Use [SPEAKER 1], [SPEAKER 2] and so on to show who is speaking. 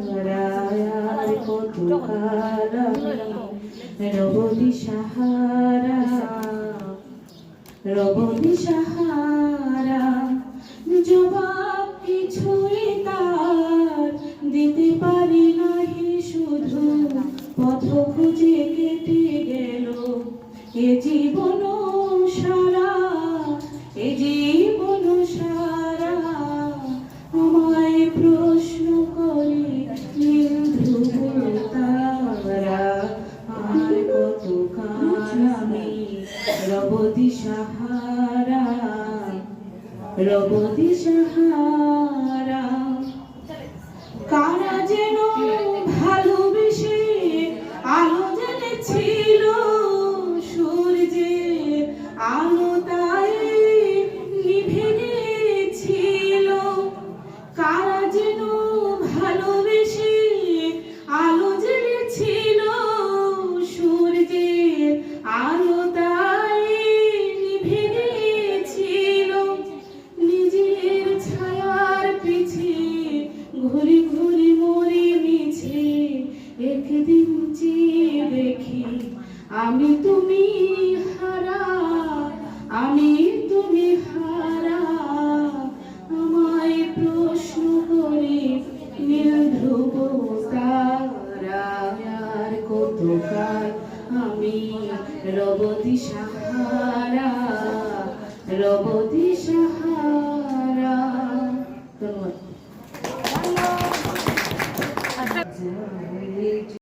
[SPEAKER 1] তারার কত কাল রব দিশাহারা রব দিশাহারা জবাব কিছুই তার দিতে পারি নাহি শুধু পথ খুঁজে কেটে গেল এ জীবন সারা এ জীবন সারা আমায় প্রশ্ন করে নীল ধ্রুব তারা আর কত কাল আমি রব দিশাহারা রব দিশাহারা কারা যেন ভালোবেসে আলো জ্বেলেছিল সূর্যের আলো তাই নিভে গিয়েছিল কারা যেন ভালোবেসে আলো জ্বেলেছিল সূর্যের আলো তাই নিভে গিয়েছিল নিজের ছায়ার পিছে ঘুরে ঘুরে মরে মিছে একদিন চেয়ে দেখি আমি তুমি হারা আমি তুমি হারা আমায় প্রশ্ন করে নীল ধ্রুব তারা আর কত কাল আমি রব দিশাহারা রব দিশাহারা। ধন্যবাদ।